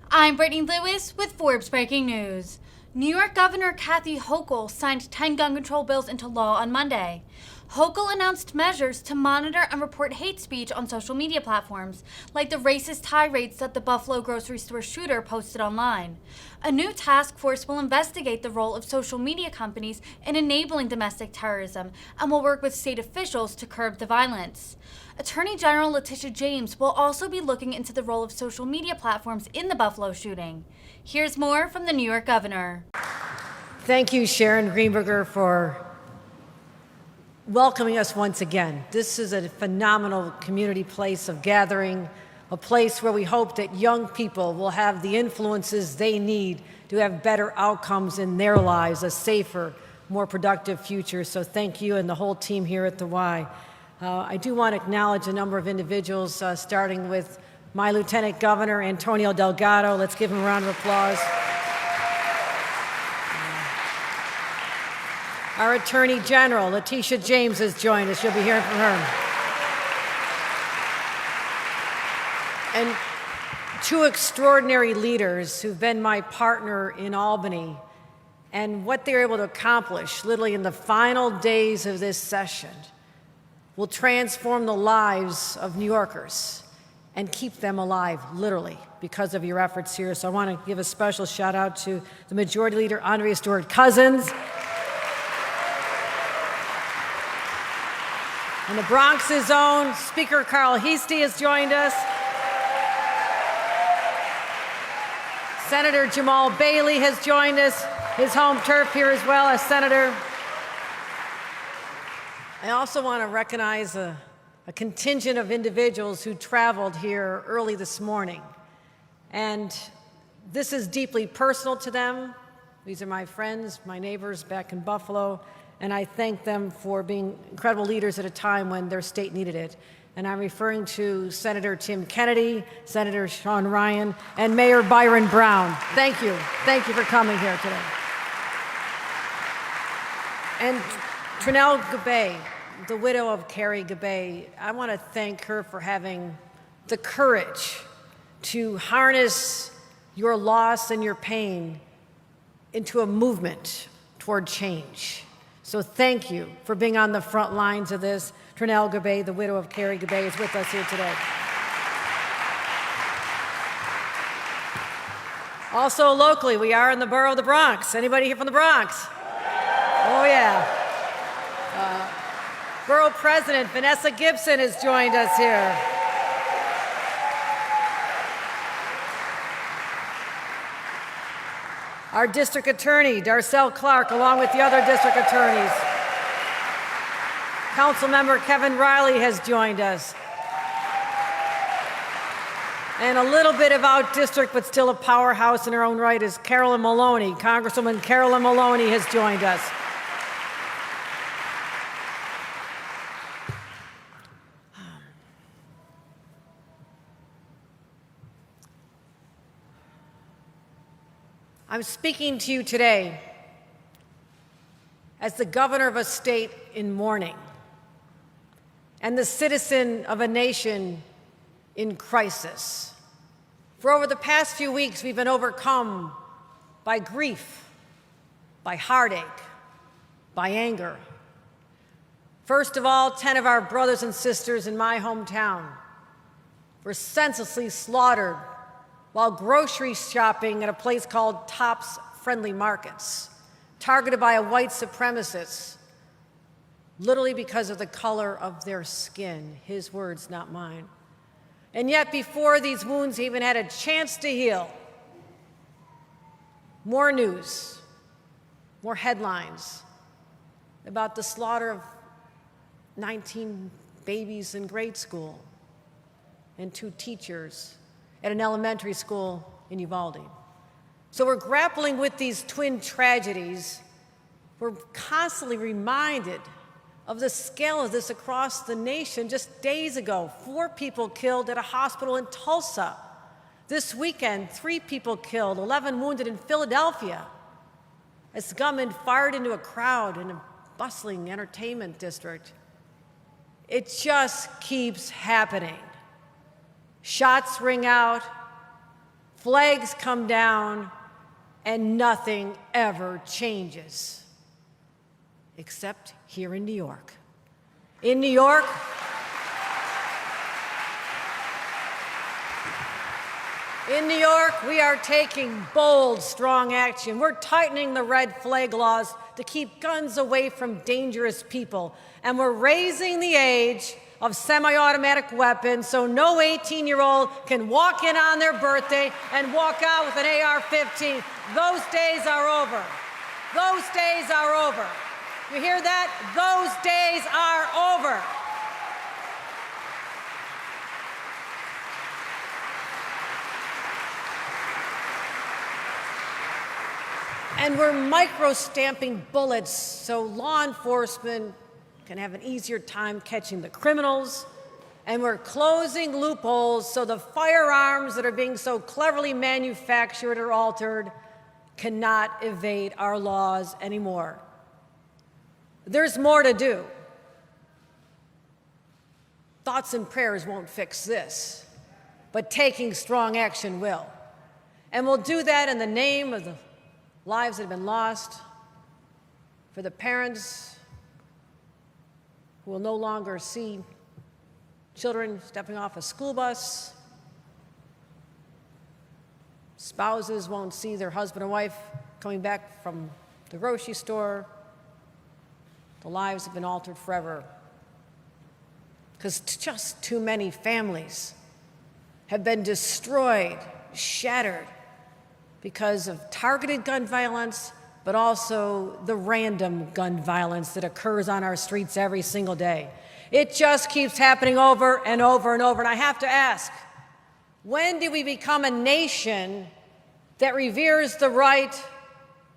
I'm Brittany Lewis with Forbes Breaking News. New York Governor Kathy Hochul signed 10 gun control bills into law on Monday. Hochul announced measures to monitor and report hate speech on social media platforms, like the racist tirades that the Buffalo grocery store shooter posted online. A new task force will investigate the role of social media companies in enabling domestic terrorism and will work with state officials to curb the violence. Attorney General Letitia James will also be looking into the role of social media platforms in the Buffalo shooting. Here's more from the New York governor. Thank you, Sharon Greenberger, for welcoming us once again. This is a phenomenal community place of gathering, a place where we hope that young people will have the influences they need to have better outcomes in their lives, a safer, more productive future. So thank you and the whole team here at the Y. I do want to acknowledge a number of individuals, starting with my Lieutenant Governor, Antonio Delgado. Let's give him a round of applause. Our Attorney General, Letitia James, has joined us. You'll be hearing from her. And two extraordinary leaders who've been my partner in Albany, and what they were able to accomplish literally in the final days of this session will transform the lives of New Yorkers and keep them alive, literally, because of your efforts here. So I want to give a special shout out to the Majority Leader, Andrea Stewart-Cousins. And the Bronx's own Speaker Carl Heastie has joined us. Senator Jamal Bailey has joined us, his home turf here as well as Senator. I also want to recognize a contingent of individuals who traveled here early this morning. And this is deeply personal to them. These are my friends, my neighbors back in Buffalo. And I thank them for being incredible leaders at a time when their state needed it. And I'm referring to Senator Tim Kennedy, Senator Sean Ryan, and Mayor Byron Brown. Thank you. Thank you for coming here today. And Trinell Gabay, the widow of Carrie Gabay, I want to thank her for having the courage to harness your loss and your pain into a movement toward change. So thank you for being on the front lines of this. Trinell Gabay, the widow of Carrie Gabay, is with us here today. Also locally, we are in the borough of the Bronx. Anybody here from the Bronx? Oh yeah. Borough President Vanessa Gibson has joined us here. Our district attorney, Darcel Clark, along with the other district attorneys. Councilmember Kevin Riley has joined us. And a little bit of out district, but still a powerhouse in her own right, is Carolyn Maloney. Congresswoman Carolyn Maloney has joined us. I'm speaking to you today as the governor of a state in mourning and the citizen of a nation in crisis. For over the past few weeks, we've been overcome by grief, by heartache, by anger. First of all, 10 of our brothers and sisters in my hometown were senselessly slaughtered while grocery shopping at a place called Tops Friendly Markets, targeted by a white supremacist, literally because of the color of their skin. His words, not mine. And yet, before these wounds even had a chance to heal, more news, more headlines about the slaughter of 19 babies in grade school and 2 teachers at an elementary school in Uvalde. So we're grappling with these twin tragedies. We're constantly reminded of the scale of this across the nation. Just days ago, 4 people killed at a hospital in Tulsa. This weekend, 3 people killed, 11 wounded in Philadelphia, as gunmen fired into a crowd in a bustling entertainment district. It just keeps happening. Shots ring out, flags come down, and nothing ever changes. Except here in New York. In New York, we are taking bold, strong action. We're tightening the red flag laws to keep guns away from dangerous people. And we're raising the age of semi-automatic weapons so no 18-year-old can walk in on their birthday and walk out with an AR-15. Those days are over. Those days are over. You hear that? Those days are over. And we're micro-stamping bullets so law enforcement can have an easier time catching the criminals. And we're closing loopholes so the firearms that are being so cleverly manufactured or altered cannot evade our laws anymore. There's more to do. Thoughts and prayers won't fix this, but taking strong action will. And we'll do that in the name of the lives that have been lost, for the parents who will no longer see children stepping off a school bus, spouses won't see their husband and wife coming back from the grocery store. The lives have been altered forever because just too many families have been destroyed, shattered, because of targeted gun violence, but also the random gun violence that occurs on our streets every single day. It just keeps happening over and over and over. And I have to ask, when do we become a nation that reveres the right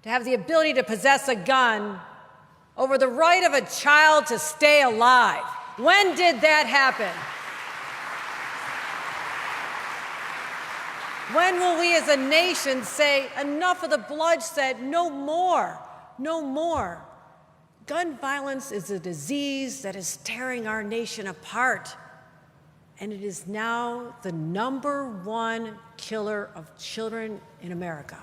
to have the ability to possess a gun over the right of a child to stay alive? When did that happen? When will we as a nation say, enough of the bloodshed, no more, no more? Gun violence is a disease that is tearing our nation apart, and it is now the #1 killer of children in America.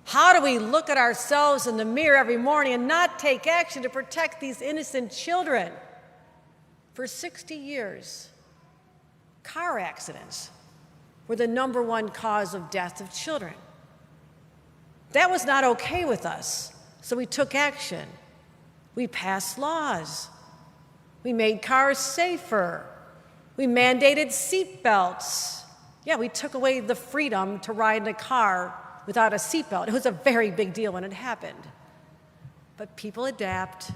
How do we look at ourselves in the mirror every morning and not take action to protect these innocent children? For 60 years, car accidents were the #1 cause of death of children. That was not okay with us, so we took action. We passed laws. We made cars safer. We mandated seatbelts. Yeah, we took away the freedom to ride in a car without a seatbelt. It was a very big deal when it happened. But people adapt.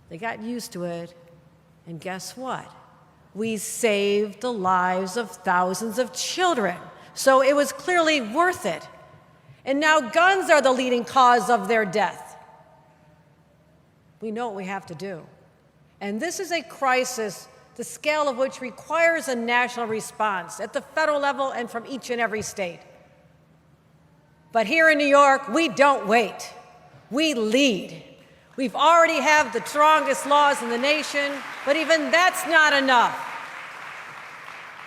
They got used to it. And guess what? We saved the lives of thousands of children. So it was clearly worth it. And now guns are the leading cause of their death. We know what we have to do. And this is a crisis, the scale of which requires a national response at the federal level and from each and every state. But here in New York, we don't wait. We lead. We've already have the strongest laws in the nation, but even that's not enough.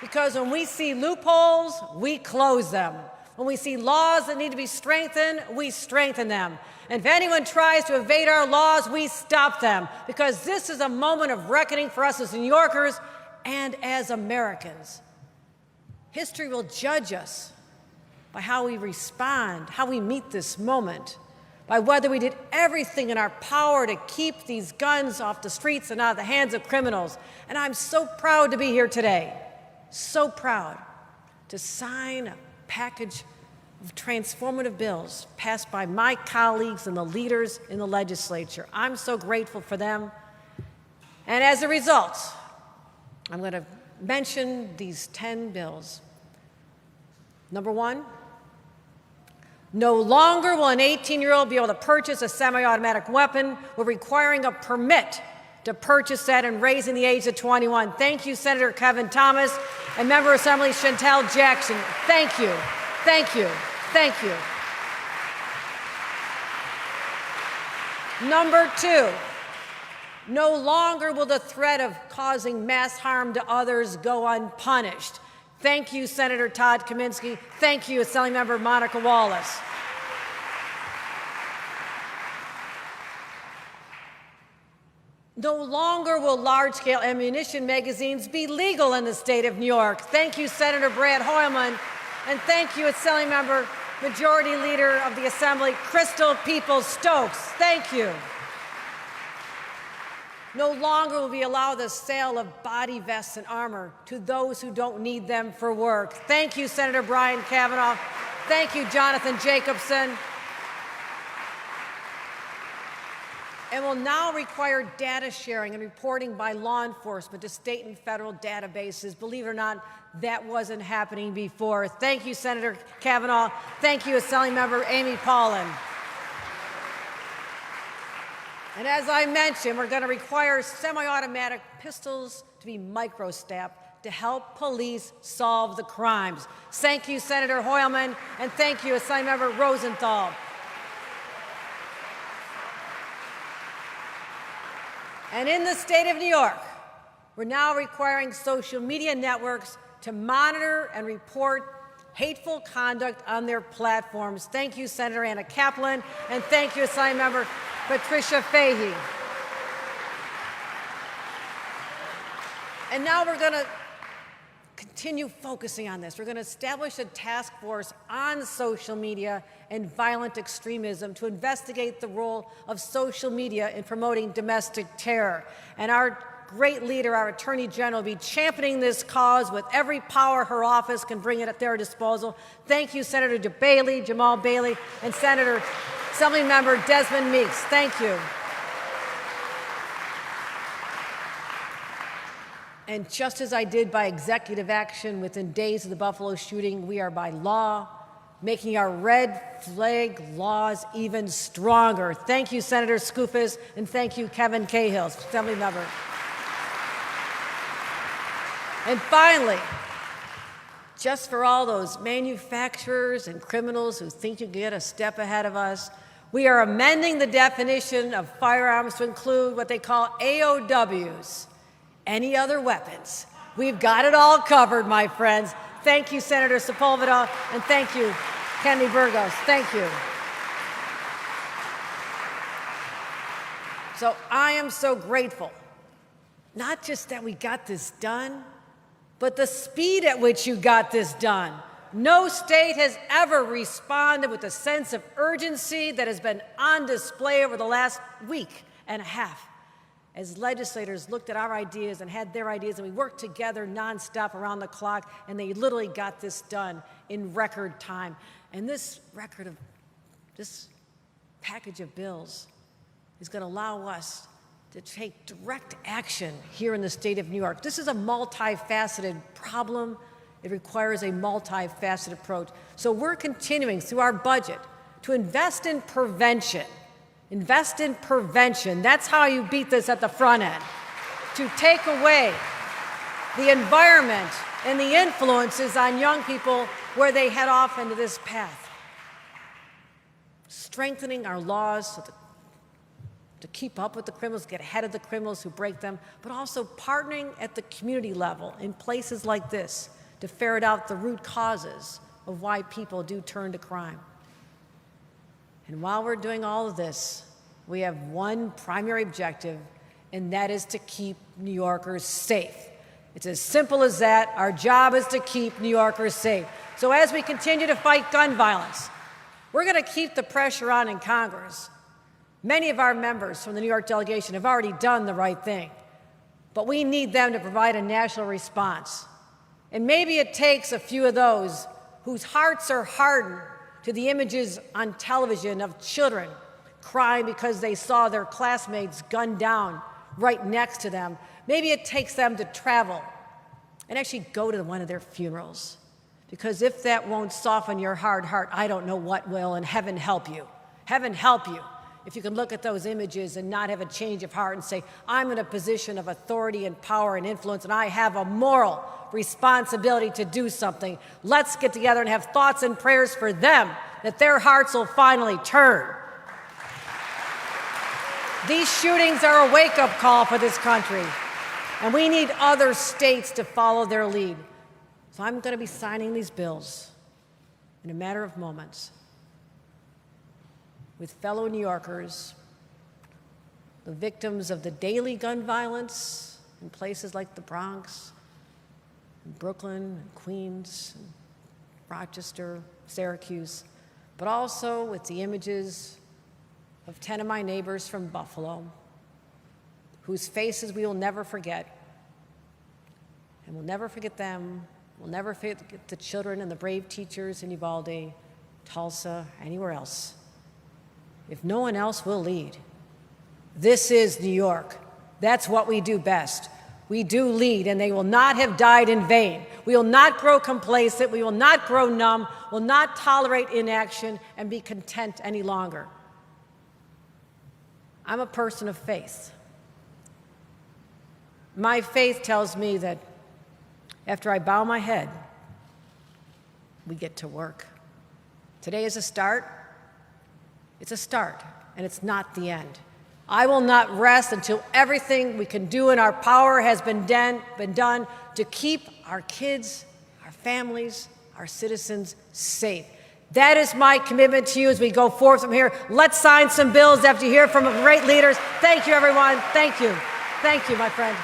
Because when we see loopholes, we close them. When we see laws that need to be strengthened, we strengthen them. And if anyone tries to evade our laws, we stop them. Because this is a moment of reckoning for us as New Yorkers and as Americans. History will judge us by how we respond, how we meet this moment, by whether we did everything in our power to keep these guns off the streets and out of the hands of criminals. And I'm so proud to be here today, so proud to sign a package of transformative bills passed by my colleagues and the leaders in the legislature. I'm so grateful for them. And as a result, I'm going to mention these 10 bills. #1, no longer will an 18-year-old be able to purchase a semi-automatic weapon. We're requiring a permit to purchase that and raising the age to 21. Thank you, Senator Kevin Thomas and Member Assembly Chantel Jackson. Thank you, thank you, thank you. #2, no longer will the threat of causing mass harm to others go unpunished. Thank you, Senator Todd Kaminsky. Thank you, Assemblymember Monica Wallace. No longer will large-scale ammunition magazines be legal in the state of New York. Thank you, Senator Brad Hoylman, and thank you, Assemblymember Majority Leader of the Assembly, Crystal Peoples-Stokes. Thank you. No longer will we allow the sale of body vests and armor to those who don't need them for work. Thank you, Senator Brian Kavanaugh. Thank you, Jonathan Jacobson. And will now require data sharing and reporting by law enforcement to state and federal databases. Believe it or not, that wasn't happening before. Thank you, Senator Kavanaugh. Thank you, Assemblymember Amy Paulin. And as I mentioned, we're going to require semi-automatic pistols to be micro-stabbed to help police solve the crimes. Thank you, Senator Hoylman, and thank you, Assemblymember Rosenthal. And in the state of New York, we're now requiring social media networks to monitor and report hateful conduct on their platforms. Thank you, Senator Anna Kaplan, and thank you, Assemblymember Patricia Fahey. And now we're going to continue focusing on this. We're going to establish a task force on social media and violent extremism to investigate the role of social media in promoting domestic terror. And our great leader, our Attorney General, will be championing this cause with every power her office can bring it at their disposal. Thank you, Senator Bailey, Jamal Bailey, and Senator Assemblymember Desmond Meeks. Thank you. And just as I did by executive action within days of the Buffalo shooting, we are by law making our red flag laws even stronger. Thank you, Senator Skoufis, and thank you, Kevin Cahill, Assemblymember. And finally, just for all those manufacturers and criminals who think you can get a step ahead of us, we are amending the definition of firearms to include what they call AOWs, any other weapons. We've got it all covered, my friends. Thank you, Senator Sepulveda, and thank you, Kennedy Burgos. Thank you. So I am so grateful, not just that we got this done, but the speed at which you got this done. No state has ever responded with the sense of urgency that has been on display over the last week and a half as legislators looked at our ideas and had their ideas, and we worked together nonstop around the clock, and they literally got this done in record time. And this package of bills is going to allow us to take direct action here in the state of New York. This is a multifaceted problem. It requires a multifaceted approach. So we're continuing through our budget to invest in prevention. Invest in prevention. That's how you beat this at the front end. To take away the environment and the influences on young people where they head off into this path. Strengthening our laws to keep up with the criminals, get ahead of the criminals who break them, but also partnering at the community level in places like this to ferret out the root causes of why people do turn to crime. And while we're doing all of this, we have one primary objective, and that is to keep New Yorkers safe. It's as simple as that. Our job is to keep New Yorkers safe. So as we continue to fight gun violence, we're going to keep the pressure on in Congress. Many of our members from the New York delegation have already done the right thing, but we need them to provide a national response. And maybe it takes a few of those whose hearts are hardened to the images on television of children crying because they saw their classmates gunned down right next to them. Maybe it takes them to travel and actually go to one of their funerals. Because if that won't soften your hard heart, I don't know what will, and heaven help you. Heaven help you if you can look at those images and not have a change of heart and say, I'm in a position of authority and power and influence, and I have a moral responsibility to do something. Let's get together and have thoughts and prayers for them, that their hearts will finally turn. These shootings are a wake-up call for this country, and we need other states to follow their lead. So I'm going to be signing these bills in a matter of moments with fellow New Yorkers, the victims of the daily gun violence in places like the Bronx, and Brooklyn, and Queens, and Rochester, Syracuse, but also with the images of 10 of my neighbors from Buffalo, whose faces we will never forget. And we'll never forget them. We'll never forget the children and the brave teachers in Uvalde, Tulsa, anywhere else. If no one else will lead. This is New York. That's what we do best. We do lead, and they will not have died in vain. We will not grow complacent. We will not grow numb. Will not tolerate inaction and be content any longer. I'm a person of faith. My faith tells me that after I bow my head, we get to work. Today is a start. It's a start, and it's not the end. I will not rest until everything we can do in our power has been done to keep our kids, our families, our citizens safe. That is my commitment to you as we go forth from here. Let's sign some bills after you hear from great leaders. Thank you, everyone. Thank you. Thank you, my friend.